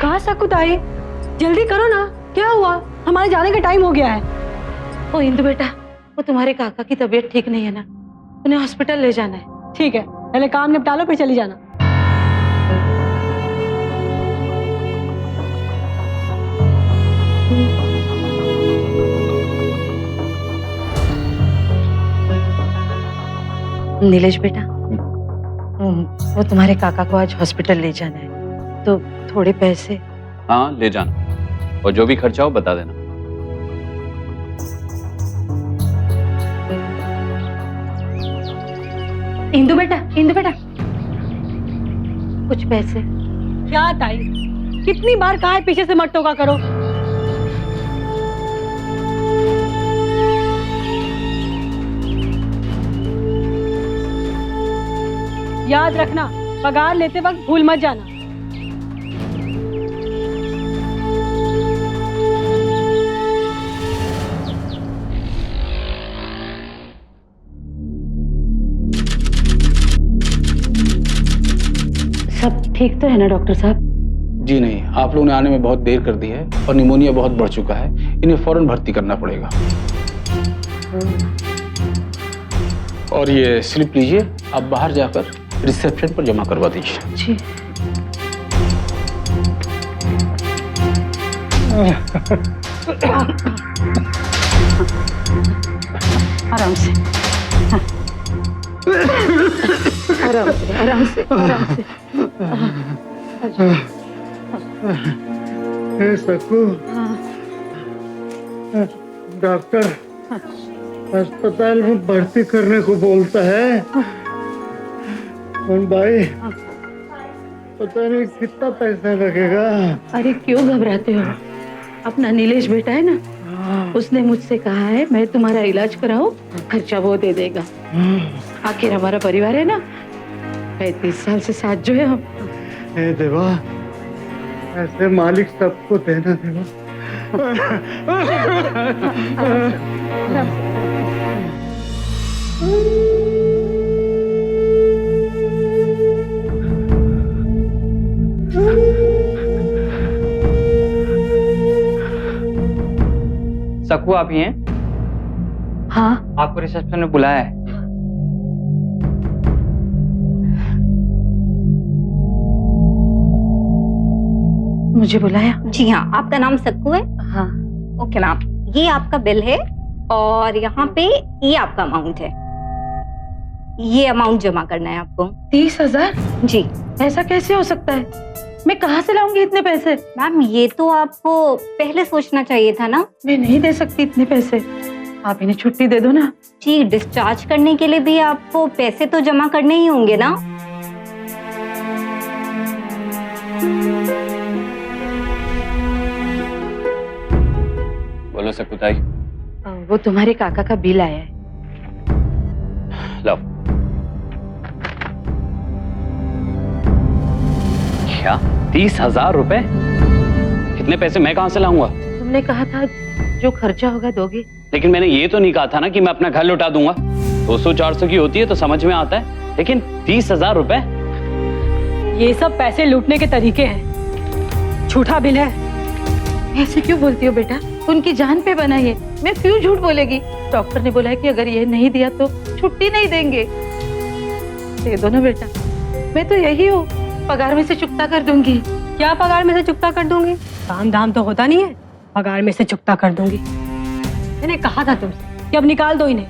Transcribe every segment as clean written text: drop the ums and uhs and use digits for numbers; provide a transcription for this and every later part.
कहाँ सकूत आई, जल्दी करो ना, क्या हुआ? हमारे जाने का टाइम हो गया है। ओ इंदु बेटा, वो तुम्हारे काका की तबीयत ठीक नहीं है ना, उन्हें हॉस्पिटल ले जाना है। ठीक है, पहले काम निपटा लो फिर चली जाना। नीलेश बेटा, वो तुम्हारे काका को आज हॉस्पिटल ले जाना है, तो थोड़े पैसे। हाँ ले जाना, और जो भी खर्चा हो बता देना। इंदु बेटा, कुछ पैसे। क्या ताई, कितनी बार कहा है पीछे से मत टोका करो। याद रखना, पगार लेते वक्त भूल मत जाना। सब ठीक तो है ना डॉक्टर साहब? जी नहीं, आप लोगों ने आने में बहुत देर कर दी है और निमोनिया बहुत बढ़ चुका है, इन्हें फौरन भर्ती करना पड़ेगा। और ये स्लिप लीजिए, आप बाहर जाकर रिसेप्शन पर जमा करवा दीजिए। जी। आराम से, आराम से। सकू, डॉक्टर अस्पताल में भर्ती करने को बोलता है। और भाई पता नहीं कितना पैसा लगेगा। अरे क्यों घबराते हो? अपना नीलेश बेटा है ना, उसने मुझसे कहा है मैं तुम्हारा इलाज कराऊं, खर्चा वो दे देगा। आखिर हमारा परिवार है ना, 35 साल से साथ जो है हम। हे देवा, ऐसे मालिक सबको देना देवा। सकू आप ही हैं? हाँ, आपको रिसेप्शन में बुलाया है। मुझे बुलाया? जी हाँ, आपका नाम सक्कू है? हाँ। ओके मैम, ये आपका बिल है और यहाँ पे ये आपका अमाउंट है। ये अमाउंट जमा करना है आपको। 30,000? जी। ऐसा कैसे हो सकता है? मैं कहाँ से लाऊंगी इतने पैसे? मैम ये तो आपको पहले सोचना चाहिए था ना। मैं नहीं दे सकती इतने पैसे, आप इन्हें छुट्टी दे दो ना। जी, डिस्चार्ज करने के लिए भी आपको पैसे तो जमा करने ही होंगे ना। बोलो सकुताई। वो तुम्हारे काका का बिल आया है। लो। क्या 30,000 रुपए? इतने पैसे मैं कहां से लाऊंगा? तुमने कहा था जो खर्चा होगा दोगे। लेकिन मैंने ये तो नहीं कहा था ना कि मैं अपना घर लौटा दूंगा। 200-400 की होती है तो समझ में आता है, लेकिन 30,000 रुपए? ये सब पैसे लूटने के तरीके हैं, झूठा बिल है। ऐसे क्यों बोलती हो बेटा? उनकी जान पे बना ये, मैं क्यों झूठ बोलेगी? डॉक्टर ने बोला है कि अगर ये नहीं दिया तो छुट्टी नहीं देंगे। दे दो ना बेटा, मैं तो यही हूँ, पगार में से चुकता कर दूंगी। क्या पगार में से चुकता कर दूंगी? काम धाम तो होता नहीं है, पगार में से चुकता कर दूंगी। मैंने कहा था तुमसे कि अब निकाल दो इन्हें,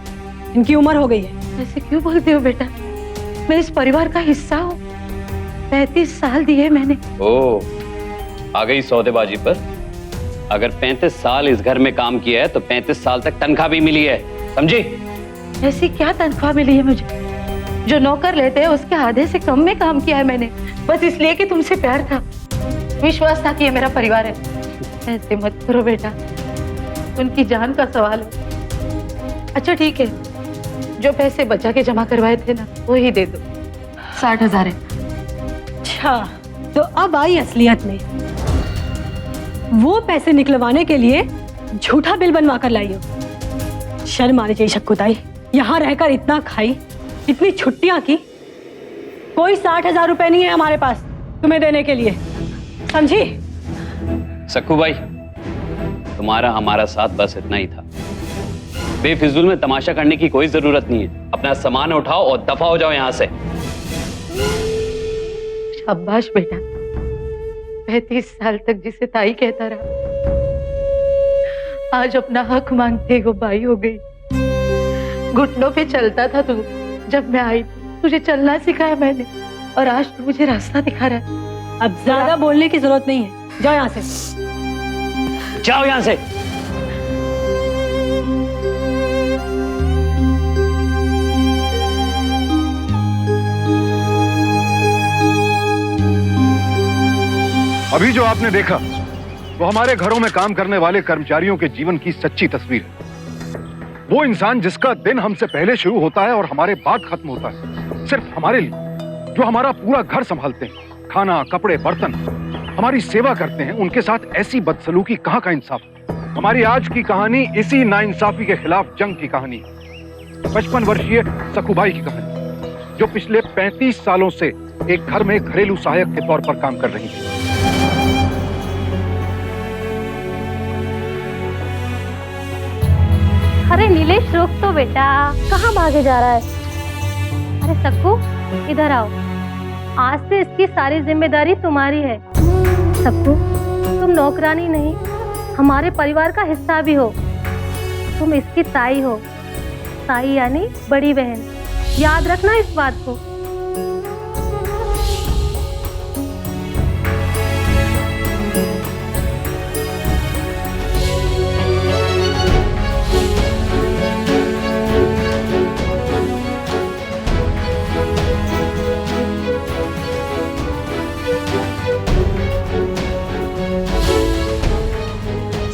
इनकी उम्र हो गई है। ऐसे क्यों बोलती हो बेटा? मैं इस परिवार का हिस्सा हूँ, 35 साल दिए मैंने। ओ, आ गई सौदेबाजी पर। अगर 35 साल इस घर में काम किया है तो 35 साल तक तनख्वाह भी मिली है, समझी? ऐसी क्या तनख्वाह मिली है मुझे? जो नौकर लेते हैं उसके आधे से कम में काम किया है मैंने, बस इसलिए कि तुमसे प्यार था, विश्वास था कि ये मेरा परिवार है। ऐसे मत करो बेटा, उनकी जान का सवाल है। अच्छा ठीक है, जो पैसे बचा के जमा करवाए थे ना, वो ही दे दो। 60,000 है। अच्छा, तो अब आई असलियत में। वो पैसे निकलवाने के लिए झूठा बिल बनवा कर लाई हो। शर्म आनी चाहिए शक्कुताई। यहाँ रहकर इतना खाई, इतनी छुट्टियां की, कोई 60,000 रुपए नहीं है हमारे पास तुम्हें देने के लिए, समझी? सक्कू भाई, तुम्हारा हमारा साथ बस इतना ही था। बेफिजूल में तमाशा करने की कोई जरूरत नहीं है। अपना सामान उठाओ और दफा हो जाओ यहाँ से। शाबाश बेटा, 35 साल तक जिसे ताई कहता रहा, आज अपना हक मांगते वो बाई हो गई। घुटनों पे चलता था तू, जब मैं आई तुझे चलना सिखाया मैंने, और आज तू मुझे रास्ता दिखा रहा है। अब ज्यादा बोलने की जरूरत नहीं है, जाओ यहाँ से। जाओ यहाँ से। अभी जो आपने देखा वो हमारे घरों में काम करने वाले कर्मचारियों के जीवन की सच्ची तस्वीर है। वो इंसान जिसका दिन हमसे पहले शुरू होता है और हमारे बाद खत्म होता है, सिर्फ हमारे लिए, जो हमारा पूरा घर संभालते हैं, खाना, कपड़े, बर्तन, हमारी सेवा करते हैं, उनके साथ ऐसी बदसलूकी कहाँ का इंसाफ। हमारी आज की कहानी इसी नाइंसाफी के खिलाफ जंग की कहानी है। 55 वर्षीय सक्कूबाई की कहानी, जो पिछले 35 सालों से एक घर में घरेलू सहायक के तौर पर काम कर रही है। अरे नीलेश, रुक तो बेटा, कहाँ भागे जा रहा है? अरे सक्कू, इधर आओ। आज से इसकी सारी जिम्मेदारी तुम्हारी है। सक्कू, तुम नौकरानी नहीं, हमारे परिवार का हिस्सा भी हो। तुम इसकी ताई हो, ताई यानी बड़ी बहन। याद रखना इस बात को।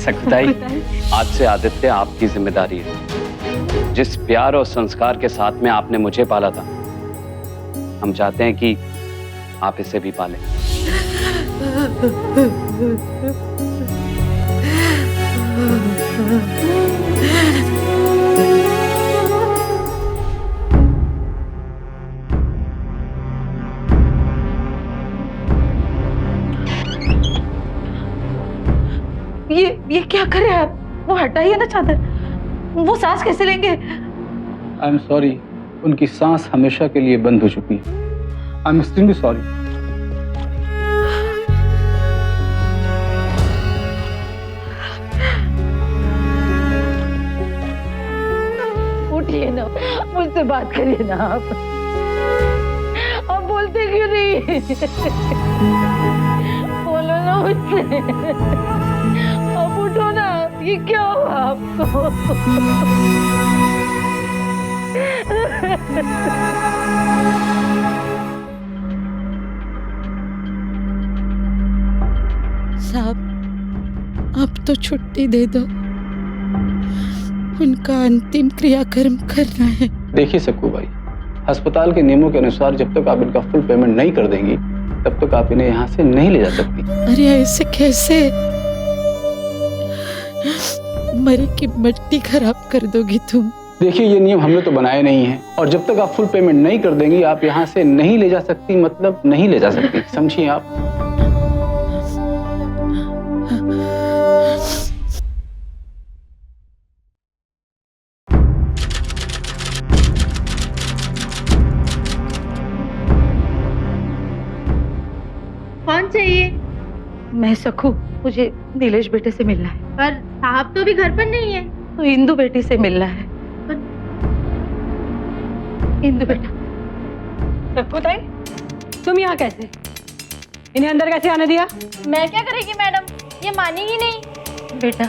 सक्कुताई, आज से आदित्य आपकी जिम्मेदारी है। जिस प्यार और संस्कार के साथ में आपने मुझे पाला था, हम चाहते हैं कि आप इसे भी पालें। ये क्या कर रहे हैं आप? वो हटाइए ना चादर। वो सांस कैसे लेंगे? आई एम सॉरी, उनकी सांस हमेशा के लिए बंद हो चुकी है। I am extremely sorry. उठिए ना, मुझसे बात करिए ना आप बोलते क्यों नहीं? बोलो ना मुझसे। अब उठो ना, ये क्या हुआ आपको? साहब, अब तो छुट्टी दे दो, उनका अंतिम क्रियाकर्म करना है। देखिए सक्कू भाई, अस्पताल के नियमों के अनुसार जब तक आप इनका फुल पेमेंट नहीं कर देंगी, तब तक आप इन्हें यहाँ से नहीं ले जा सकती। अरे ऐसे कैसे? मरे की मिट्टी खराब कर दोगी तुम। देखिए, ये नियम हमने तो बनाए नहीं हैं, और जब तक आप फुल पेमेंट नहीं कर देंगी, आप यहाँ से नहीं ले जा सकती, मतलब नहीं ले जा सकती, समझिए आप। कौन चाहिए? मैं सक्कू, मुझे नीलेश बेटे से मिलना है। पर साहब तो भी घर पर नहीं है। तो इंदु बेटी से मिलना है। इंदु बेटा। सक्कुताई, तुम यहाँ कैसे? इन्हें अंदर कैसे आने दिया? मैं क्या करेगी मैडम, ये मानेगी नहीं। बेटा,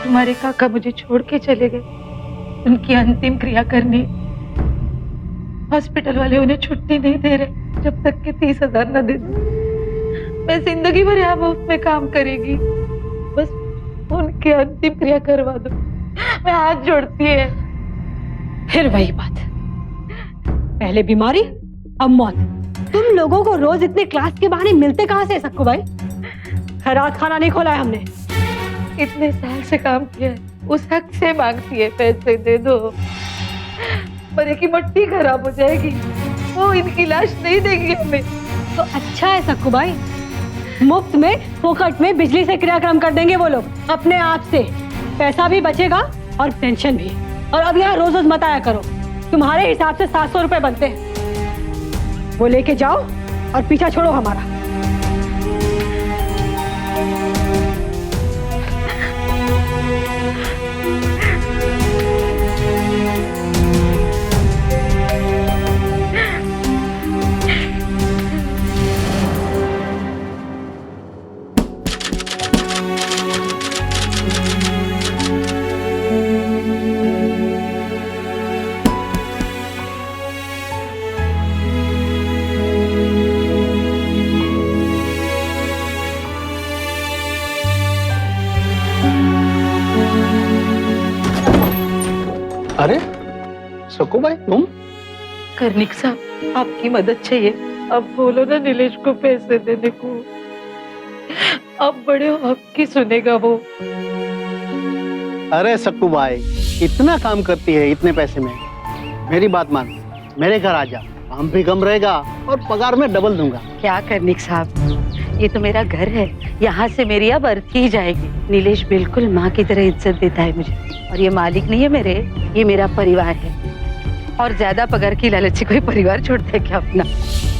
तुम्हारे काका मुझे छोड़ के चले गए, उनकी अंतिम क्रिया करनी। हॉस्पिटल वाले उन्हें छुट्टी नहीं दे रहे जब तक कि 30,000 न दे दो। मैं जिंदगी भर यहाँ मुफ्त में काम करेगी, बस उनकी अंतिम क्रिया करवा दो। मैं हाथ जोड़ती है। फिर वही बात, पहले बीमारी अब मौत। तुम लोगों को रोज इतने क्लास के बहाने मिलते कहाँ से? सक्कू भाई, खैरात खाना नहीं खोला है हमने। इतने साल से काम किया है, उस हक से मांगती है पैसे दे दो। मरे की मट्टी खराब हो जाएगी, वो इनकी लाश नहीं देंगे हमें। तो अच्छा है सक्कू भाई, मुफ्त में फोकट में बिजली से क्रियाक्रम कर देंगे वो लोग अपने आप से। पैसा भी बचेगा और टेंशन भी। और अब यहाँ रोज रोज मत आया करो, तुम्हारे हिसाब से 700 रुपए बनते हैं। वो लेके जाओ और पीछा छोड़ो हमारा। अरे सकू भाई तुम? कर्णिक साहब, आपकी मदद चाहिए। अब बोलो ना नीलेश को पैसे देने को। अब बड़े हो, आपकी सुनेगा वो। अरे सक्कू भाई, इतना काम करती है इतने पैसे में, मेरी बात मान, मेरे घर आ जा, काम भी कम रहेगा और पगार में डबल दूंगा। क्या कर्णिक साहब, ये तो मेरा घर है, यहाँ से मेरी अब अर्थी ही जाएगी। नीलेश बिल्कुल माँ की तरह इज्जत देता है मुझे, और ये मालिक नहीं है मेरे, ये मेरा परिवार है। और ज्यादा पगार की लालच से कोई परिवार छोड़ता है क्या अपना?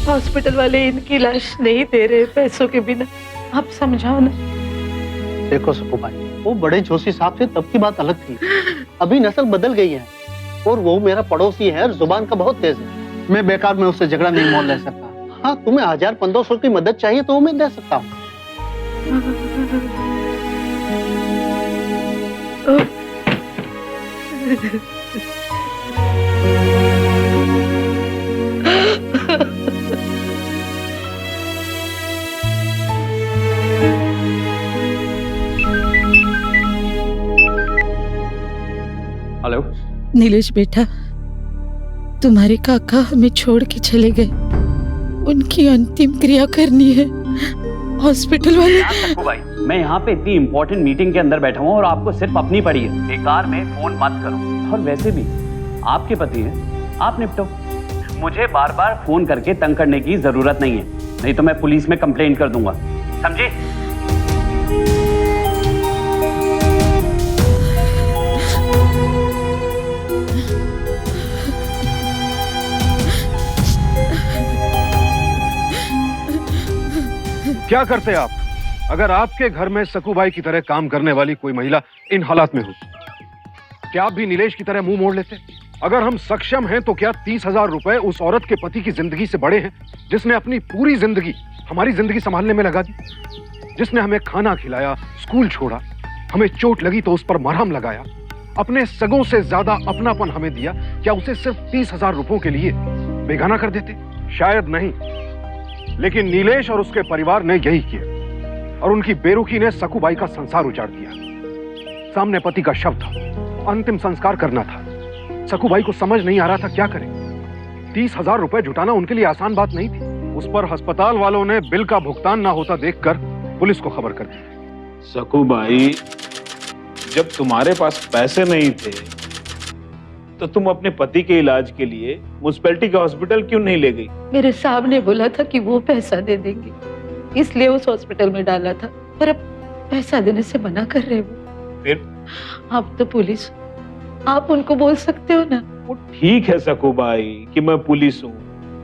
हॉस्पिटल वाले इनकी लाश नहीं दे रहे पैसों के बिना, आप समझाओ ना। देखो सक्कू भाई, वो बड़े जोशी साहब से तब की बात अलग थी, अभी नस्ल बदल गई है और वो मेरा पड़ोसी है और जुबान का बहुत तेज है। मैं बेकार में उससे झगड़ा नहीं मोल ले सकता। हाँ, तुम्हें 1000-1500 की मदद चाहिए तो मैं दे सकता हूँ। हेलो नीलेश बेटा, तुम्हारे काका हमें छोड़ के चले गए, उनकी अंतिम क्रिया करनी है। हॉस्पिटल वाले। भाई, मैं यहाँ पे इतनी इम्पोर्टेंट मीटिंग के अंदर बैठा हूँ और आपको सिर्फ अपनी पड़ी है। बेकार में फोन मत करो। और वैसे भी आपके पति हैं, आप निपटो। मुझे बार बार फोन करके तंग करने की जरूरत नहीं है, नहीं तो मैं पुलिस में कंप्लेंट कर दूंगा, समझे? क्या करते आप अगर आपके घर में सकूबाई की तरह काम करने वाली कोई महिला इन हालात में हो? क्या आप भी नीलेश की तरह मुंह मोड़ लेते? अगर हम सक्षम हैं तो क्या 30,000 रुपए उस औरत के पति की जिंदगी से बड़े हैं, जिसने अपनी पूरी जिंदगी हमारी जिंदगी संभालने में लगा दी, जिसने हमें खाना खिलाया, स्कूल छोड़ा, हमें चोट लगी तो उस पर मरहम लगाया, अपने सगों से ज्यादा अपनापन हमें दिया? क्या उसे सिर्फ 30,000 रुपयों के लिए बेगाना कर देते? शायद नहीं, लेकिन नीलेश और उसके परिवार ने यही किया और उनकी बेरुखी ने सकूबाई का संसार उजाड़ दिया। सामने पति का शव था, अंतिम संस्कार करना था। सकूबाई को समझ नहीं आ रहा था क्या करे। 30,000 रुपए जुटाना उनके लिए आसान बात नहीं थी। उस पर अस्पताल वालों ने बिल का भुगतान ना होता देखकर पुलिस को खबर कर दी। सकूबाई, जब तुम्हारे पास पैसे नहीं थे तो तुम अपने पति के इलाज के लिए म्युनिसिपैलिटी के हॉस्पिटल क्यों नहीं ले गई? मेरे साहब ने बोला था कि वो पैसा दे देंगे, इसलिए उस हॉस्पिटल में डाला था, पर अब पैसा देने से मना कर रहे वो। फिर आप तो पुलिस, आप उनको बोल सकते हो ना। वो ठीक है सकूबाई कि मैं पुलिस हूँ,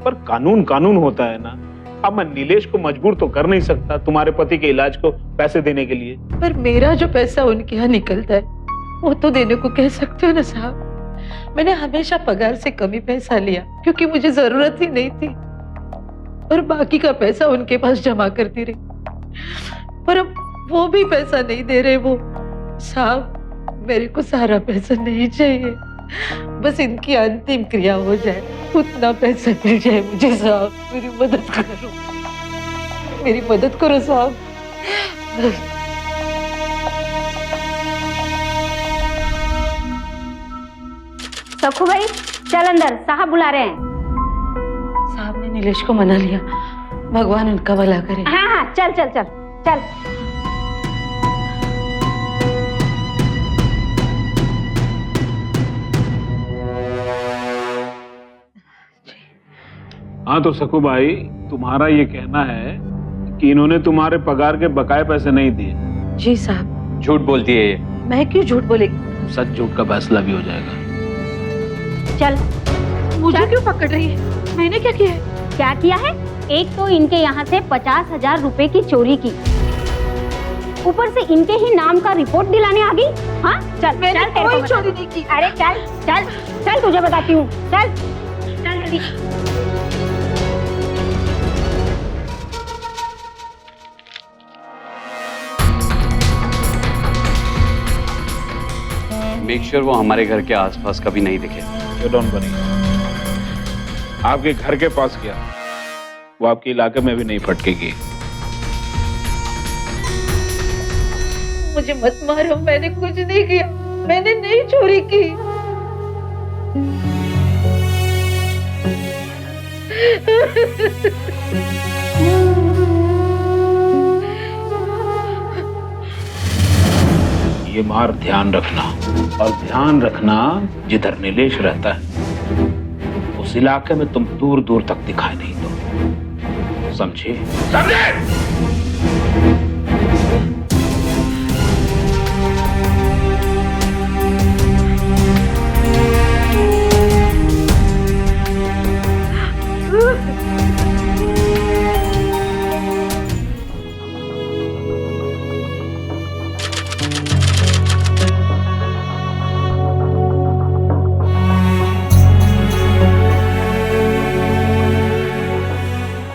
पर कानून कानून होता है ना। अब मैं नीलेश को मजबूर तो कर नहीं सकता तुम्हारे पति के इलाज को पैसे देने के लिए। पर मेरा जो पैसा उनके यहाँ निकलता है वो तो देने को कह सकते हो ना साहब। मैंने हमेशा पगार से कम ही पैसा लिया क्योंकि मुझे जरूरत ही नहीं थी, और बाकी का पैसा उनके पास जमा करती रही, पर अब वो भी पैसा नहीं दे रहे वो। साहब, मेरे को सारा पैसा नहीं चाहिए, बस इनकी अंतिम क्रिया हो जाए उतना पैसा मिल जाए मुझे। साहब, मेरी मदद करो, मेरी मदद करो साहब। सकू भाई, चल अंदर, साहब बुला रहे हैं। साहब ने नीलेश को मना लिया, भगवान उनका भला करे। हाँ हाँ, चल चल चल चल। हाँ तो सकू भाई, तुम्हारा ये कहना है कि इन्होंने तुम्हारे पगार के बकाए पैसे नहीं दिए? जी साहब। झूठ बोलती है ये। मैं क्यों झूठ बोलेगी? सच झूठ का फैसला भी हो जाएगा। चल। मुझे क्यों पकड़ रही है? मैंने क्या किया है? क्या किया है? एक तो इनके यहाँ से 50,000 रुपए की चोरी की, ऊपर से इनके ही नाम का रिपोर्ट दिलाने आ गई। हाँ चल। मैंने चल, कोई चोरी नहीं की। अरे चल चल चल, तुझे बताती हूँ। चल चल जल्दी। मेक श्योर वो हमारे घर के आसपास कभी नहीं दिखे। Don't worry. आपके घर के पास क्या, वो आपके इलाके में भी नहीं फटकेगी। मुझे मत मारो, मैंने कुछ नहीं किया, मैंने नहीं चोरी की। ये मार ध्यान रखना, और ध्यान रखना जिधर नीलेश रहता है उस इलाके में तुम दूर दूर तक दिखाई नहीं दो, समझे?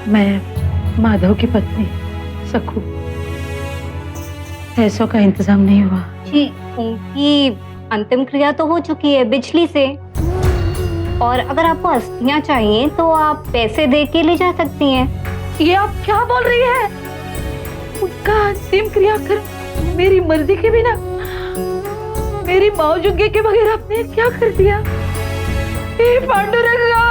मैं माधव की पत्नी सकू। पैसों का इंतजाम नहीं हुआ। जी, उनकी अंतिम क्रिया तो हो चुकी है बिजली से, और अगर आपको अस्थियां चाहिए तो आप पैसे दे के ले जा सकती हैं। ये आप क्या बोल रही है? उनका अंतिम क्रियाक्रम मेरी मर्जी के बिना, मेरी मौजूदगी के बगैर आपने क्या कर दिया? हे पांडुरंगा!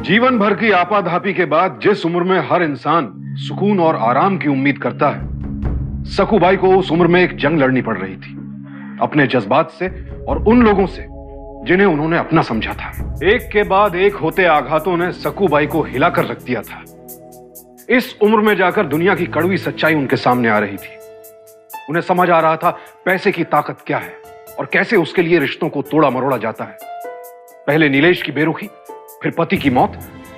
जीवन भर की आपाधापी के बाद जिस उम्र में हर इंसान सुकून और आराम की उम्मीद करता है, सकूबाई को उस उम्र में एक जंग लड़नी पड़ रही थी, अपने जज्बात से और उन लोगों से जिन्हें उन्होंने अपना समझा था। एक के बाद एक होते आघातों ने सकूबाई को हिलाकर रख दिया था। इस उम्र में जाकर दुनिया की कड़वी सच्चाई उनके सामने आ रही थी। उन्हें समझ आ रहा था पैसे की ताकत क्या है और कैसे उसके लिए रिश्तों को तोड़ा मरोड़ा जाता है। पहले नीलेश की बेरुखी, फिर पति की मौत,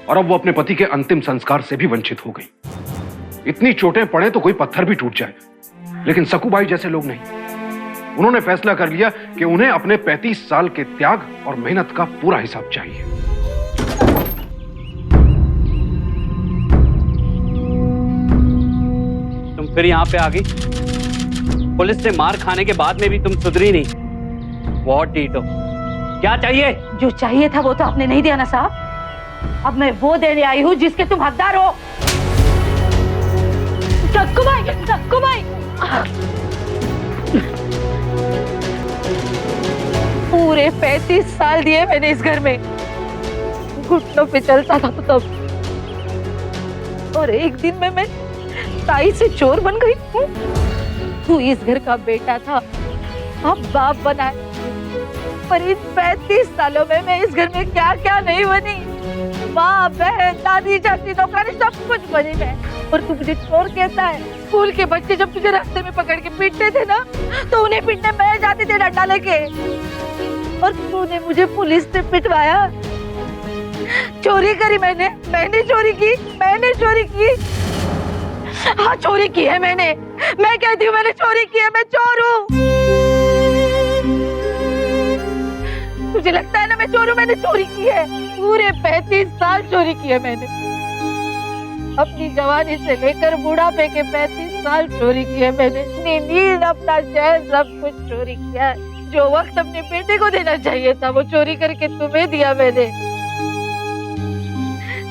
और अब वो अपने पति के अंतिम संस्कार से भी वंचित हो गई। इतनी चोटें पड़े तो कोई पत्थर भी टूट जाए, लेकिन सकूबाई जैसे लोग नहीं। उन्होंने फैसला कर लिया कि उन्हें अपने 35 साल के त्याग और मेहनत का पूरा हिसाब चाहिए। तुम फिर यहाँ पे आ गई? पुलिस से मार खाने के बाद में भी तुम सुधरी नहीं। बहुत ठीक हो। क्या चाहिए? जो चाहिए था वो तो आपने नहीं दिया ना साहब। अब मैं वो देने आई हूँ जिसके तुम हकदार हो। सक्कुबाई, सक्कुबाई! पूरे 35 साल दिए मैंने इस घर में, घुटनों पे चलता था तो तब, और एक दिन में मैं ताई से चोर बन गई हूँ। तू इस घर का बेटा था, अब बाप बना है, पर इन 35 सालों में मैं इस घर में क्या क्या नहीं बनी। माँ, बहन, दादी, चाची, नौकरानी, सब कुछ बनी मैं, और तू मुझे चोर कहता है। स्कूल के बच्चे जब तुझे रास्ते में पकड़ के पीटते थे ना, तो उन्हें पीटने मैं जाती थी डंडा लेके, और तूने मुझे पुलिस से पिटवाया। चोरी करी मैंने चोरी की, मैंने चोरी की। हाँ, चोरी की है मैंने। मैं कहती हूँ मैंने चोरी की है, मैं चोर हूँ। तुझे लगता है ना मैं चोर हूँ? मैंने चोरी की है। पूरे 35 साल चोरी की है मैंने। अपनी जवानी से लेकर बुढ़ापे के 35 साल चोरी की है मैंने। अपनी नींद, अपना चैन, सब कुछ चोरी किया है। जो वक्त अपने बेटे को देना चाहिए था वो चोरी करके तुम्हें दिया मैंने।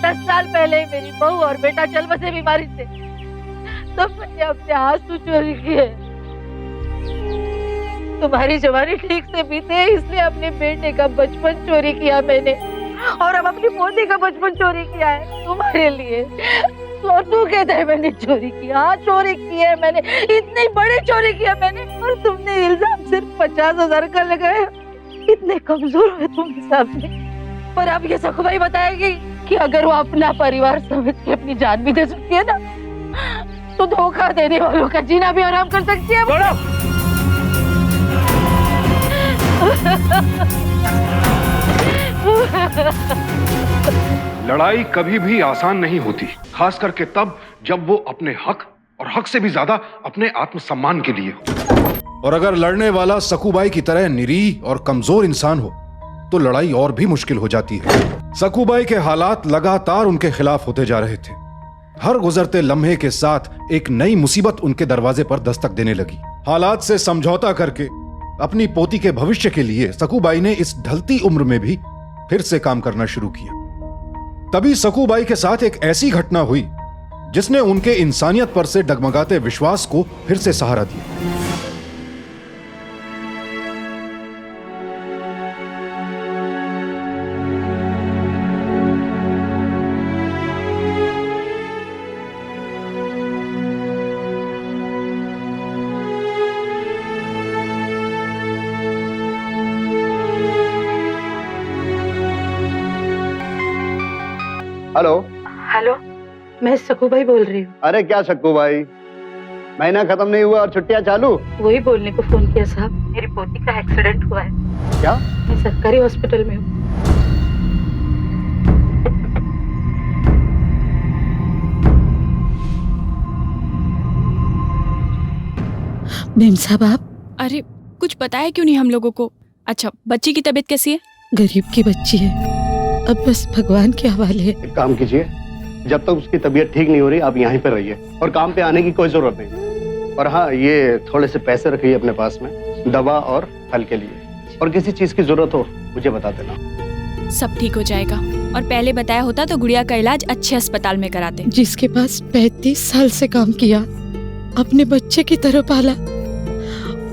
10 साल पहले मेरी बहू और बेटा चल बसे बीमारी से, तब मैंने अपने आंसू चोरी किए। तुम्हारी जवानी ठीक से बीते इसलिए अपने बेटे का बचपन चोरी किया मैंने, और अब अपनी पोती का बचपन चोरी किया है तुम्हारे लिए। तो तू कहता है मैंने चोरी की? हाँ, चोरी की है मैंने, इतनी बड़ी चोरी किया मैंने, और तुमने इल्जाम सिर्फ 50,000 का लगाया। कितने कमजोर हुए तुम सामने। पर अब ये सखुबाई बताएगी कि अगर वो अपना परिवार समझ के अपनी जान भी दे सकती है ना, तो धोखा देने वालों का जीना भी आराम कर सकती है। लड़ाई कभी भी आसान नहीं होती, खास करके तब जब वो अपने हक और हक से भी ज्यादा अपने आत्मसम्मान के लिए हो। और अगर लड़ने वाला सकूबाई की तरह निरीह और कमजोर इंसान हो तो लड़ाई और भी मुश्किल हो जाती है। सकूबाई के हालात लगातार उनके खिलाफ होते जा रहे थे। हर गुजरते लम्हे के साथ एक नई मुसीबत उनके दरवाजे पर दस्तक देने लगी। हालात से समझौता करके अपनी पोती के भविष्य के लिए सकूबाई ने इस ढलती उम्र में भी फिर से काम करना शुरू किया। तभी सकूबाई के साथ एक ऐसी घटना हुई जिसने उनके इंसानियत पर से डगमगाते विश्वास को फिर से सहारा दिया। हेलो। हेलो, मैं सखुबाई बोल रही हूँ। अरे क्या शक्कू भाई, महीना खत्म नहीं हुआ और छुट्टियां चालू? वही बोलने को फोन किया साहब। मेरी पोती का एक्सीडेंट हुआ है। क्या? मैं सरकारी हॉस्पिटल में हूँ। मेम साहब आप? अरे कुछ बताया क्यों नहीं हम लोगों को? अच्छा, बच्ची की तबीयत कैसी है? गरीब की बच्ची है, अब बस भगवान के हवाले है। एक काम कीजिए, जब तक उसकी तबीयत ठीक नहीं हो रही आप यहीं पर रहिए और काम पे आने की कोई जरूरत नहीं। और हाँ, ये थोड़े से पैसे रखिए अपने पास में, दवा और फल के लिए। और किसी चीज की जरूरत हो मुझे बता देना। सब ठीक हो जाएगा। और पहले बताया होता तो गुड़िया का इलाज अच्छे अस्पताल में कराते। जिसके पास 35 साल से काम किया, अपने बच्चे की तरह पाला,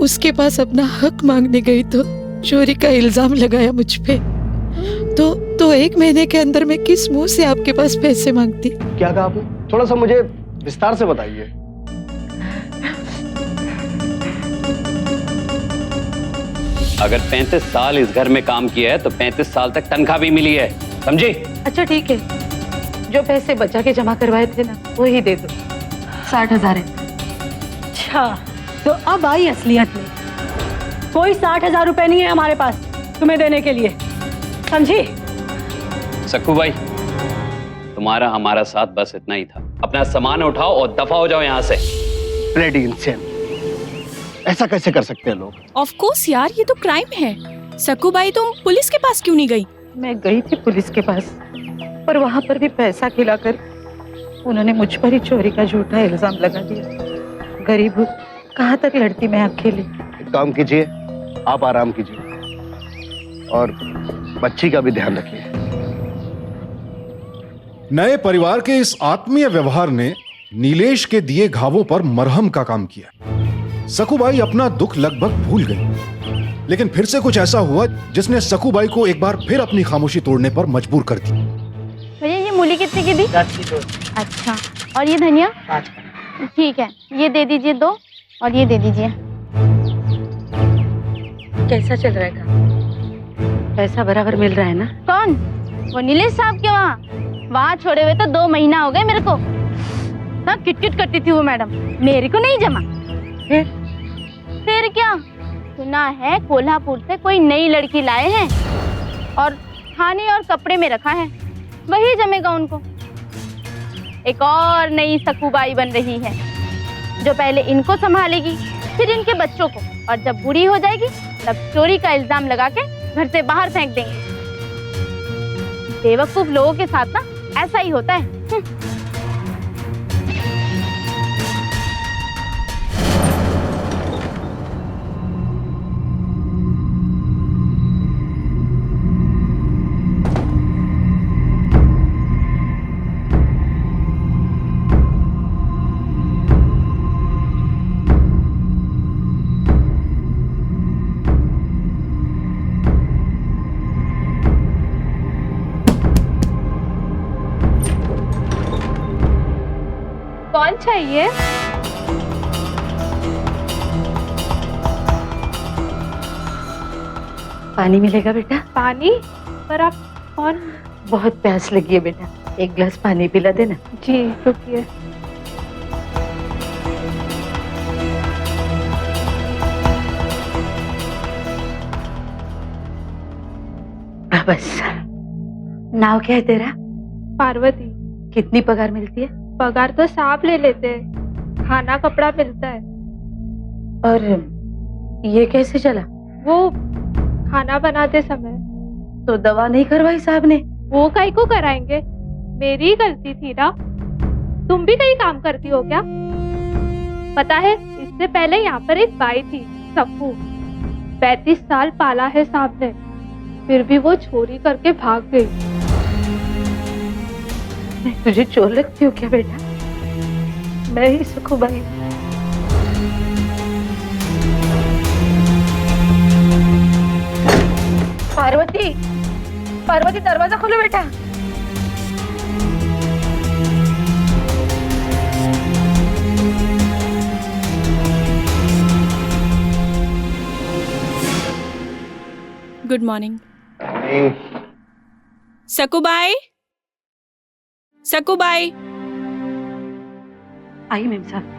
उसके पास अपना हक मांगने गई तो चोरी का इल्जाम लगाया मुझ पे। तो 1 महीने के अंदर मैं किस मुंह से आपके पास पैसे मांगती? क्या कहा आपने? थोड़ा सा मुझे विस्तार से बताइए। अगर 35 साल इस घर में काम किया है तो 35 साल तक तनख्वाह भी मिली है, समझी? अच्छा ठीक है, जो पैसे बचा के जमा करवाए थे ना वही दे दो। 60,000 है। अच्छा, तो अब आई असलियत में। कोई 60,000 रुपए नहीं है हमारे पास तुम्हें देने के लिए, समझी? सक्कू भाई, तुम्हारा हमारा साथ बस इतना ही था। अपना सामान उठाओ और दफा हो जाओ यहाँ से। ब्लडी इंसेन, ऐसा कैसे कर सकते हैं लोग? ऑफ कोर्स यार, ये तो क्राइम है। सक्कूबाई तुम पुलिस के पास क्यों नहीं गई? मैं गई थी पुलिस के पास, पर वहाँ पर भी पैसा खिलाकर उन्होंने मुझ पर ही चोरी का झूठा इल्जाम लगा दिया। गरीब हूँ, कहाँ तक लड़ती मैं अकेली। एक काम कीजिए, आप आराम कीजिए और बच्ची का भी ध्यान रखिए। नए परिवार के इस आत्मीय व्यवहार ने नीलेश के दिए घावों पर मरहम का काम किया। सकूबाई अपना दुख लगभग भूल गई, लेकिन फिर से कुछ ऐसा हुआ जिसने सकूबाई को एक बार फिर अपनी खामोशी तोड़ने पर मजबूर कर दी। भैया ये मूली कितने की दी? 10 अच्छा, और ये धनिया? ठीक है, ये दे दीजिए 2 और ये दे दीजिए। कैसा चल रहा है काम? पैसा बराबर मिल रहा है ना? कौन? वो नीलेश साहब के वहाँ? वहाँ छोड़े हुए तो 2 महीना हो गए मेरे को। ना किटकिट करती थी वो मैडम, मेरे को नहीं जमा। फिर क्या? सुना है कोल्हापुर से कोई नई लड़की लाए हैं और खाने और कपड़े में रखा है, वही जमेगा उनको। एक और नई सकूबाई बन रही है जो पहले इनको संभालेगी, फिर इनके बच्चों को, और जब बूढ़ी हो जाएगी तब चोरी का इल्जाम लगा के घर से बाहर फेंक देंगे। बेवकूफ लोगों के साथ ना ऐसा ही होता है। कौन चाहिए? पानी मिलेगा बेटा? पानी? पर आप कौन? बहुत प्यास लगी है बेटा, एक गिलास पानी पिला देना। जी रुकिए। बस। नाव क्या है तेरा? पार्वती। कितनी पगार मिलती है? पगार तो सांप ले लेते हैं, खाना कपड़ा मिलता है। और ये कैसे चला? वो खाना बनाते समय। तो दवा नहीं करवाई साहब ने? वो काहे को कराएंगे, मेरी गलती थी ना। तुम भी कहीं काम करती हो क्या? पता है इससे पहले यहाँ पर एक बाई थी सक्कू, 35 साल पाला है साहब ने, फिर भी वो चोरी करके भाग गई। तुझे चोर लगती हो क्या बेटा? मैं ही सक्कू बाई। पार्वती, पार्वती दरवाजा खोलो बेटा। Good morning. सकुबाई, सकुबाई। आई मैम साहब।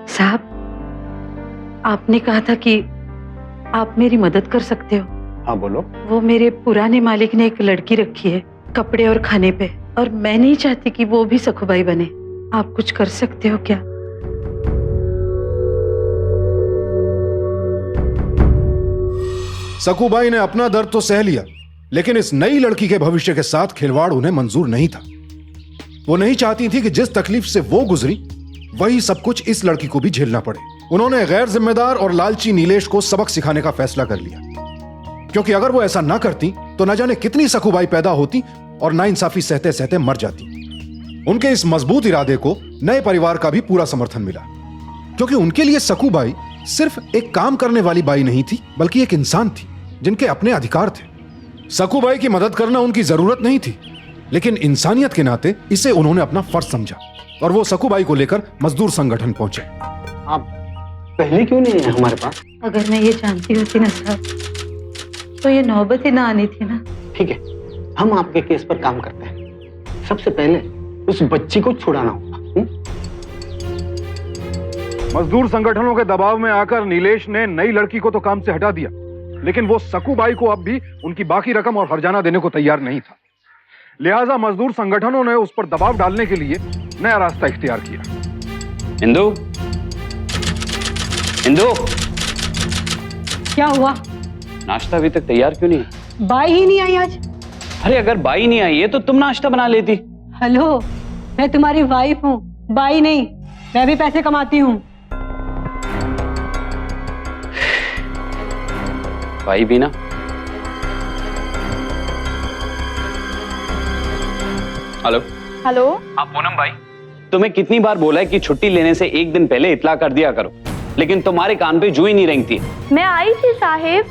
साहब, आपने कहा था कि आप मेरी मदद कर सकते हो। हाँ बोलो। वो मेरे पुराने मालिक ने एक लड़की रखी है कपड़े और खाने पे, और मैं नहीं चाहती कि वो भी सखुबाई बने। आप कुछ कर सकते हो क्या? सकुबाई ने अपना दर्द तो सह लिया, लेकिन इस नई लड़की के भविष्य के साथ खिलवाड़ उन्हें मंजूर नहीं था। वो नहीं चाहती थी कि जिस तकलीफ से वो गुजरी वही सब कुछ इस लड़की को भी झेलना पड़े। उन्होंने गैर जिम्मेदार और लालची नीलेश को सबक सिखाने का फैसला कर लिया, क्योंकि अगर वो ऐसा ना करती तो न जाने कितनी सकुबाई पैदा होती और नाइंसाफी सहते सहते मर जाती। उनके इस मजबूत इरादे को नए परिवार का भी पूरा समर्थन मिला, क्योंकि उनके लिए सकुबाई सिर्फ एक काम करने वाली बाई नहीं थी, बल्कि एक इंसान थी जिनके अपने अधिकार थे। सकुबाई की मदद करना उनकी जरूरत नहीं थी, लेकिन इंसानियत के नाते इसे उन्होंने अपना फर्ज समझा और वो सकुबाई को लेकर मजदूर संगठन पहुंचे। आप पहले क्यों नहीं है हमारे पास? अगर मैं ये जानती होती ना साहब, तो ये नौबत ही ना आनी थी ना। ठीक है, हम आपके केस पर काम करते हैं। सबसे पहले उस बच्ची को छुड़ाना होगा। मजदूर संगठनों के दबाव में आकर नीलेश ने नई लड़की को तो काम से हटा दिया, लेकिन वो सकुबाई को अब भी उनकी बाकी रकम और हर्जाना देने को तैयार नहीं था। लिहाजा मजदूर संगठनों ने उस पर दबाव डालने के लिए नया रास्ता इख्तियार किया। इंदु, इंदु, क्या हुआ? नाश्ता अभी तक तैयार क्यों नहीं है? बाई ही नहीं आई आज। अरे अगर बाई नहीं आई है तो तुम नाश्ता बना लेती। हेलो, मैं तुम्हारी वाइफ हूँ, बाई नहीं। मैं भी पैसे कमाती हूँ। बाई भी ना। Hello hello. हाँ पूनम भाई, तुम्हें कितनी बार बोला है कि छुट्टी लेने से एक दिन पहले इत्ला कर दिया करो, लेकिन तुम्हारे कान पे जू ही नहीं रेंगती। मैं आई थी साहिब,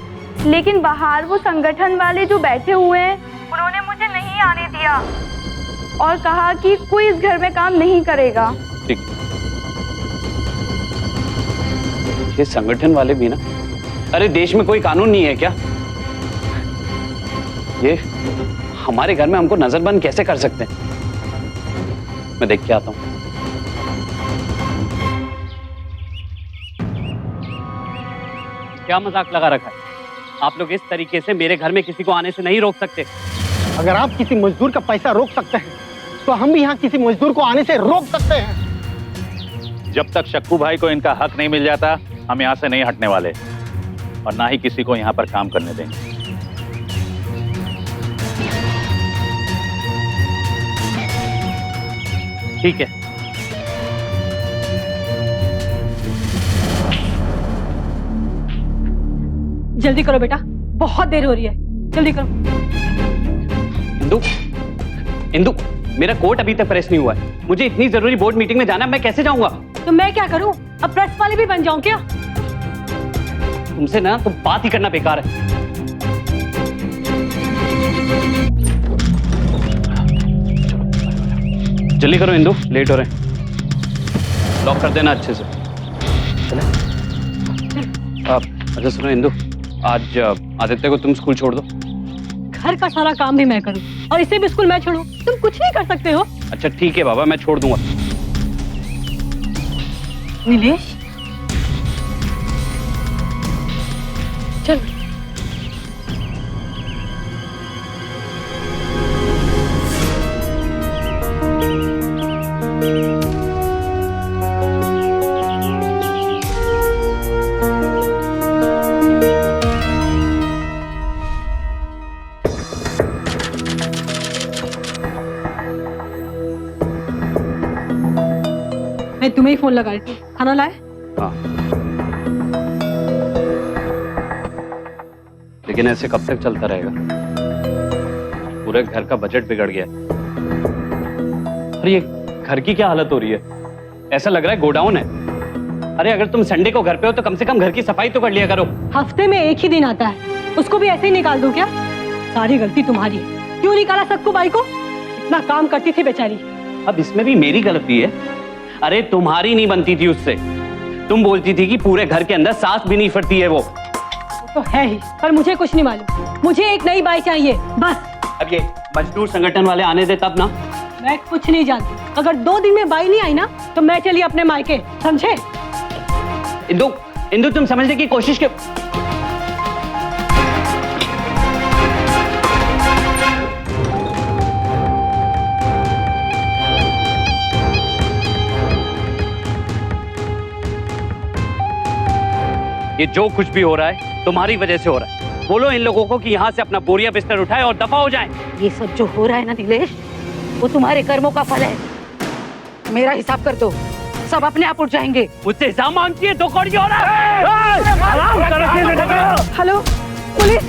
लेकिन बाहर वो संगठन वाले जो बैठे हुए हैं उन्होंने मुझे नहीं आने दिया और कहा कि कोई इस घर में काम नहीं करेगा। ठीक, ये संगठन वाले भी ना, अरे देश में कोई कानून नहीं है क्या? ये हमारे घर में हमको नजरबंद कैसे कर सकते हैं? मैं देख के आता हूं। क्या मजाक लगा रखा है? आप लोग इस तरीके से मेरे घर में किसी को आने से नहीं रोक सकते। अगर आप किसी मजदूर का पैसा रोक सकते हैं, तो हम भी यहाँ किसी मजदूर को आने से रोक सकते हैं। जब तक शक्कू भाई को इनका हक नहीं मिल जाता, हम यहाँ से नहीं हटने वाले और ना ही किसी को यहाँ पर काम करने देंगे। ठीक है। जल्दी करो बेटा, बहुत देर हो रही है, जल्दी करो। इंदु, इंदु, मेरा कोट अभी तक प्रेस नहीं हुआ है। मुझे इतनी जरूरी बोर्ड मीटिंग में जाना है, मैं कैसे जाऊंगा? तो मैं क्या करूं? अब प्रेस वाले भी बन जाऊं क्या? तुमसे ना तो बात ही करना बेकार है। जल्दी करो इंदु, लेट हो रहे हैं। लॉक कर देना अच्छे से। चले? अच्छा सुनो इंदु, आज आदित्य को तुम स्कूल छोड़ दो। घर का सारा काम भी मैं करूं और इसे भी स्कूल मैं छोड़ूं? तुम कुछ नहीं कर सकते हो। अच्छा ठीक है बाबा, मैं छोड़ दूंगा। नीलेश चल। मैं तुम्हें ही फोन लगा रही थी। खाना लाए? हाँ। लेकिन ऐसे कब तक चलता रहेगा? पूरे घर का बजट बिगड़ गया। और ये घर की क्या हालत हो रही है? ऐसा लग रहा है गोडाउन है। अरे अगर तुम संडे को घर पे हो तो कम से कम घर की सफाई तो कर लिया करो। हफ्ते में एक ही दिन आता है, उसको भी ऐसे ही निकाल दो क्या? सारी गलती तुम्हारी है। क्यों निकाला सक्कू बाई को? इतना काम करती थी बेचारी। अब इसमें भी मेरी गलती है? अरे तुम्हारी नहीं बनती थी उससे। तुम बोलती थी कि पूरे घर के अंदर सांस भी नहीं फटती है वो। तो है ही, पर मुझे कुछ नहीं मालूम। मुझे एक नई बाई चाहिए बस। अब ये मजदूर संगठन वाले आने दे तब ना। मैं कुछ नहीं जानती। अगर 2 दिन में बाई नहीं आई ना तो मैं चली अपने मायके, समझे? इंदु, इंदु तुम समझने की कोशिश कर। ये जो कुछ भी हो रहा है तुम्हारी वजह से हो रहा है। बोलो इन लोगों को कि यहाँ से अपना बोरिया बिस्तर उठाए और दफा हो जाएं। ये सब जो हो रहा है ना नीलेश, वो तुम्हारे कर्मों का फल है। मेरा हिसाब कर दो, सब अपने आप उठ जाएंगे। मुझसे हिसाब मांगती है? 2 कौड़ी हो रहा है। Hello police.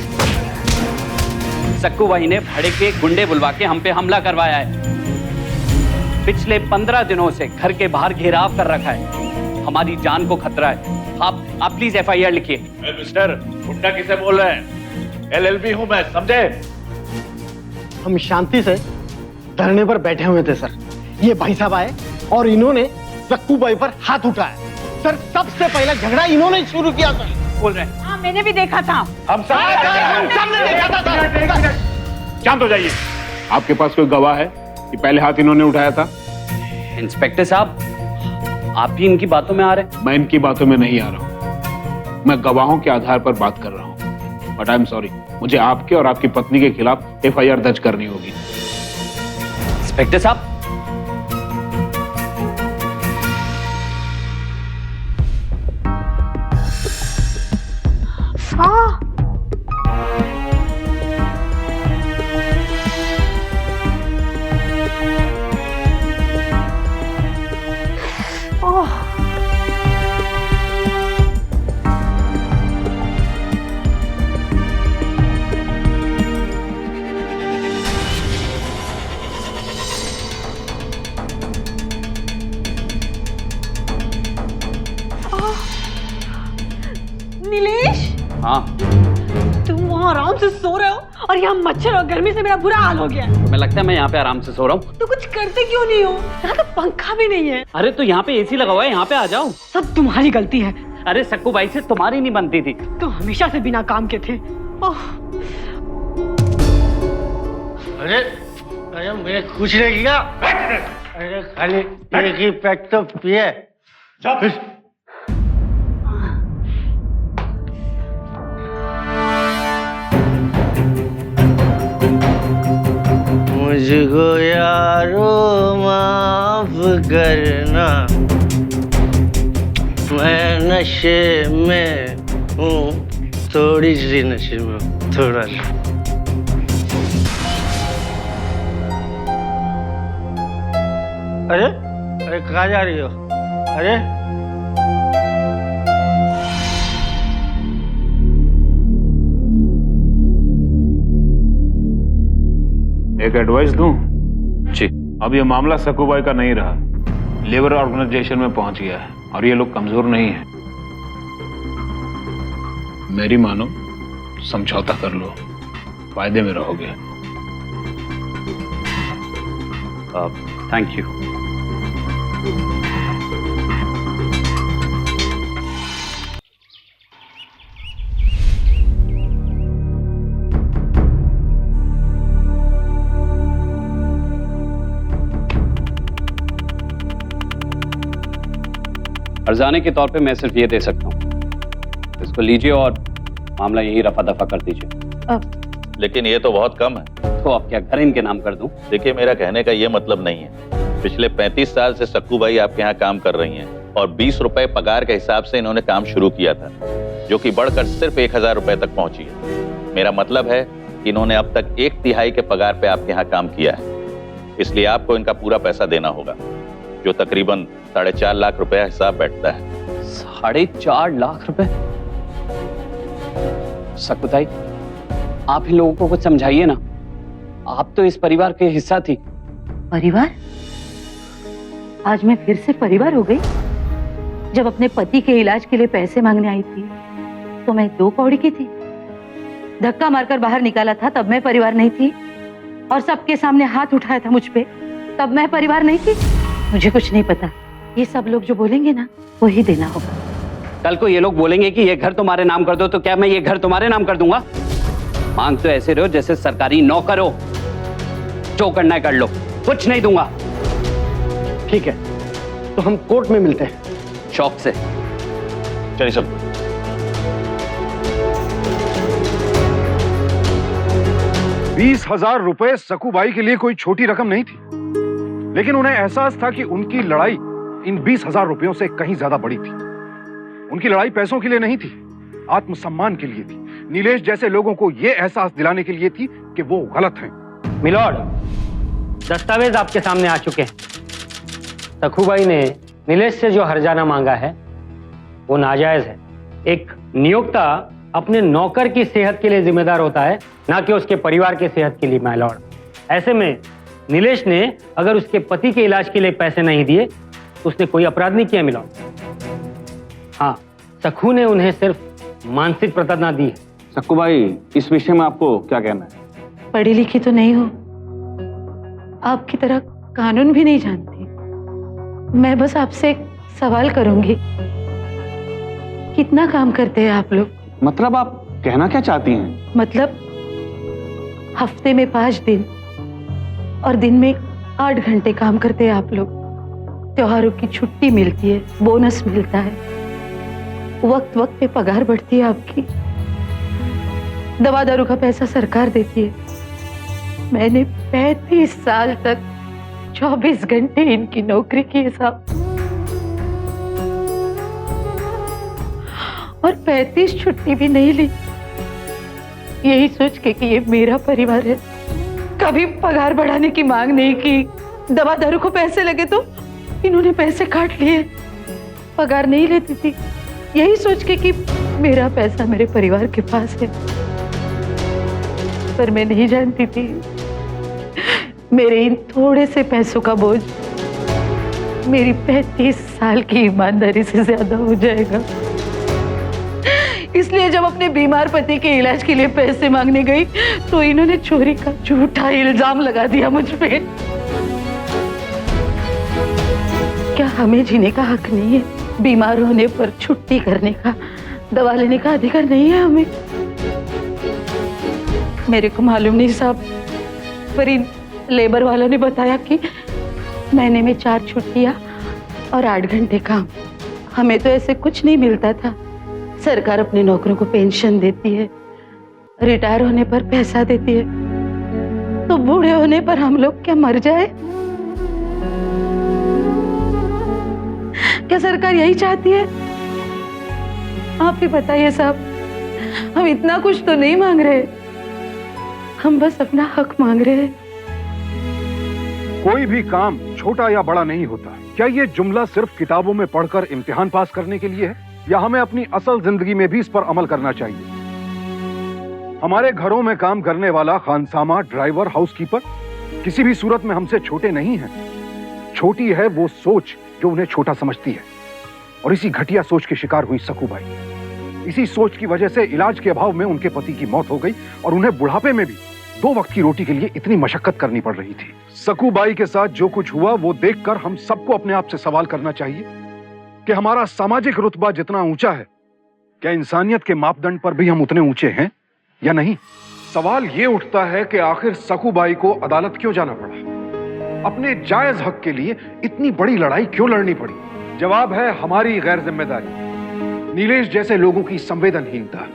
सक्कू भाई ने भड़े के गुंडे बुलवा के हम पे हमला करवाया है। पिछले 15 दिनों से घर के बाहर घेराव कर रखा है। हमारी जान को खतरा है। आप प्लीज FIR लिखिए। मिस्टर, गुंडा किसे बोल रहे हैं? LLB हूं मैं, समझे? हम शांति से धरने पर बैठे हुए थे सर। ये भाई साहब आए और इन्होंने सक्कू बाई पर हाथ उठाया। सर सबसे पहला झगड़ा इन्होंने शुरू किया सर। बोल रहे हैं? हाँ मैंने भी देखा था। हम सबने देखा था सर। शांत हो जाइए। आपके पास कोई गवाह है कि पहले हाथ इन्होंने उठाया था? इंस्पेक्टर साहब, आप भी इनकी बातों में आ रहे हैं? मैं इनकी बातों में नहीं आ रहा हूँ। मैं गवाहों के आधार पर बात कर रहा हूँ। बट आई एम सॉरी, मुझे आपके और आपकी पत्नी के खिलाफ FIR दर्ज करनी होगी। इंस्पेक्टर साहब, नीलेश, हाँ तुम वहाँ आराम से सो रहे हो और यहाँ मच्छर और गर्मी से मेरा बुरा हाल हो गया है। तुम्हें लगता है मैं यहाँ पे आराम से सो रहा हूँ? तो कुछ करते क्यों नहीं हो? यहाँ तो पंखा भी नहीं है। अरे तो यहाँ पे AC लगा हुआ है, यहाँ पे आ जाओ। सब तुम्हारी गलती है। अरे सक्कू भाई से तुम्हारी नहीं बनती थी। तो हमेशा से बिना काम के थे। ओह, अरे अरे मैं कुछ नहीं किया। अरे खाली एक ही पैक तो पिए। मुझको यारो माफ करना, मैं नशे में हूँ, थोड़ी सी नशे में, थोड़ा सा। अरे अरे कहाँ जा रही हो? अरे एक एडवाइस दूं? जी। अब ये मामला सक्कू बाई का नहीं रहा, लेबर ऑर्गेनाइजेशन में पहुंच गया है और ये लोग कमजोर नहीं है। मेरी मानो, समझौता कर लो, फायदे में रहोगे। Thank you. अर्जाने के तौर पे मैं सिर्फ ये दे सकता हूँ, इसको लीजिए और मामला यही रफा दफा कर दीजिए। लेकिन ये तो बहुत कम है। तो अब क्या घर इनके नाम कर दूं? देखिए, मेरा कहने का ये मतलब नहीं है। पिछले 35 साल से सक्कू बाई आपके यहाँ काम कर रही हैं और 20 रुपए पगार के हिसाब से इन्होंने काम शुरू किया था, जो कि बढ़कर सिर्फ 1000 रुपए तक पहुंची है। मेरा मतलब है कि इन्होंने अब तक 1/3 के पगार पे आपके यहाँ काम किया है, इसलिए आपको इनका पूरा पैसा देना होगा, जो तकरीबन 4.5 लाख रुपया हिसाब बैठता है। 4.5 लाख रुपए? सकुताई, आप इन लोगों को कुछ समझाइए ना। आप तो इस परिवार के हिस्सा थी। परिवार? आज मैं फिर से परिवार हो गई? जब अपने पति के इलाज के लिए पैसे मांगने आई थी तो मैं 2 कौड़ी की थी। धक्का मारकर बाहर निकाला था तब मैं परिवार नहीं थी, और सबके सामने हाथ उठाया था मुझ पे तब मैं परिवार नहीं थी। मुझे कुछ नहीं पता, ये सब लोग जो बोलेंगे ना वही देना होगा। कल को ये लोग बोलेंगे कि ये घर तुम्हारे नाम कर दो, तो क्या मैं ये घर तुम्हारे नाम कर दूंगा? मांग तो ऐसे रहो जैसे सरकारी नौकर हो, जो करना है कर लो, कुछ नहीं दूंगा। ठीक है, तो हम कोर्ट में मिलते हैं। शौक से। चलिए सब। ₹20,000 सकूबाई के लिए कोई छोटी रकम नहीं थी, लेकिन उन्हें एहसास था कि उनकी लड़ाई इन 20,000 रुपयों से कहीं ज्यादा बड़ी थी। उनकी लड़ाई पैसों के लिए नहीं थी, आत्मसम्मान के लिए थी। नीलेश जैसे लोगों को यह एहसास दिलाने के लिए थी कि वो गलत हैं। मिलॉर्ड, दस्तावेज आपके सामने आ चुके हैं। सखूबाई ने नीलेश से जो हर्जाना मांगा है वो नाजायज है। एक नियोक्ता अपने नौकर की सेहत के लिए जिम्मेदार होता है, ना कि उसके परिवार के सेहत के लिए, माय लॉर्ड। ऐसे में नीलेश ने अगर उसके पति के इलाज के लिए पैसे नहीं दिए तो उसने कोई अपराध नहीं किया मिलॉर्ड। हाँ, सखू ने उन्हें सिर्फ मानसिक प्रताड़ना दी है। सक्कू भाई, इस विषय में आपको क्या कहना है? पढ़ी लिखी तो नहीं हो, आपकी तरह कानून भी नहीं जानती। मैं बस आपसे एक सवाल करूंगी, कितना काम करते हैं आप लोग? मतलब आप कहना क्या चाहती हैं? मतलब हफ्ते में 5 दिन और दिन में 8 घंटे काम करते हैं आप लोग। त्योहारों की छुट्टी मिलती है, बोनस मिलता है, वक्त वक्त पे पगार बढ़ती है आपकी, दवा दारू का पैसा सरकार देती है। मैंने 35 साल तक 24 घंटे इनकी नौकरी की है साहब, और 35 छुट्टी भी नहीं ली, यही सोच के कि ये मेरा परिवार है। कभी पगार बढ़ाने की मांग नहीं की, दवा दारू को पैसे लगे तो इन्होंने पैसे काट लिए। पगार नहीं लेती थी, यही सोच के कि मेरा पैसा मेरे परिवार के पास है। पर मैं नहीं जानती थी मेरे इन थोड़े से पैसों का बोझ मेरी 35 साल की ईमानदारी से ज्यादा हो जाएगा। इसलिए जब अपने बीमार पति के इलाज के लिए पैसे मांगने गई तो इन्होंने चोरी का झूठा इल्जाम लगा दिया मुझ पे। क्या हमें जीने का हक नहीं है? बीमार होने पर छुट्टी करने का, दवा लेने का अधिकार नहीं है हमें? मेरे को मालूम नहीं साहब, पर इन लेबर वालों ने बताया कि महीने में 4 छुट्टियां और 8 घंटे काम। हमें तो ऐसे कुछ नहीं मिलता था। सरकार अपने नौकरों को पेंशन देती है, रिटायर होने पर पैसा देती है, तो बूढ़े होने पर हम लोग क्या मर जाए? क्या सरकार यही चाहती है? आप ही बताइए साहब, हम इतना कुछ तो नहीं मांग रहे, हम बस अपना हक मांग रहे हैं। कोई भी काम छोटा या बड़ा नहीं होता। क्या ये जुमला सिर्फ किताबों में पढ़कर इम्तिहान पास करने के लिए है, या हमें अपनी असल जिंदगी में भी इस पर अमल करना चाहिए? हमारे घरों में काम करने वाला खानसामा, ड्राइवर, हाउसकीपर किसी भी सूरत में हमसे छोटे नहीं हैं। छोटी है वो सोच जो उन्हें छोटा समझती है, और इसी घटिया सोच की शिकार हुई सकूबाई। इसी सोच की वजह से इलाज के अभाव में उनके पति की मौत हो गई और उन्हें बुढ़ापे में भी 2 वक्त की रोटी के लिए इतनी मशक्कत करनी पड़ रही थी। सकूबाई के साथ जो कुछ हुआ वो देखकर हम सबको अपने आप से सवाल करना चाहिए कि हमारा सामाजिक रुतबा जितना ऊंचा है, क्या इंसानियत के मापदंड पर भी हम उतने ऊंचे हैं या नहीं। सवाल ये उठता है कि आखिर सकूबाई को अदालत क्यों जाना पड़ा, अपने जायज हक के लिए इतनी बड़ी लड़ाई क्यों लड़नी पड़ी। जवाब है हमारी गैर जिम्मेदारी, नीलेश जैसे लोगों की संवेदनहीनता,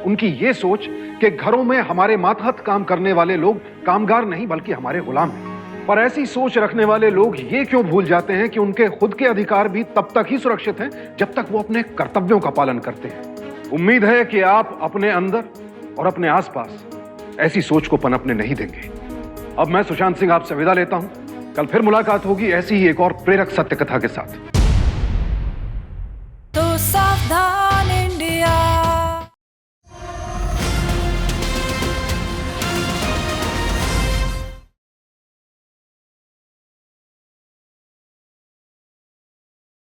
उनकी ये सोच कि घरों में हमारे मातहत काम करने वाले लोग कामगार नहीं बल्कि हमारे गुलाम हैं। पर ऐसी सोच रखने वाले लोग ये क्यों भूल जाते हैं कि उनके खुद के अधिकार भी तब तक ही सुरक्षित हैं जब तक वो अपने कर्तव्यों का पालन करते हैं। उम्मीद है कि आप अपने अंदर और अपने आसपास ऐसी सोच को पनपने नहीं देंगे। अब मैं सुशांत सिंह आपसे विदा लेता हूं। कल फिर मुलाकात होगी ऐसी ही एक और प्रेरक सत्य कथा के साथ। तो सावधान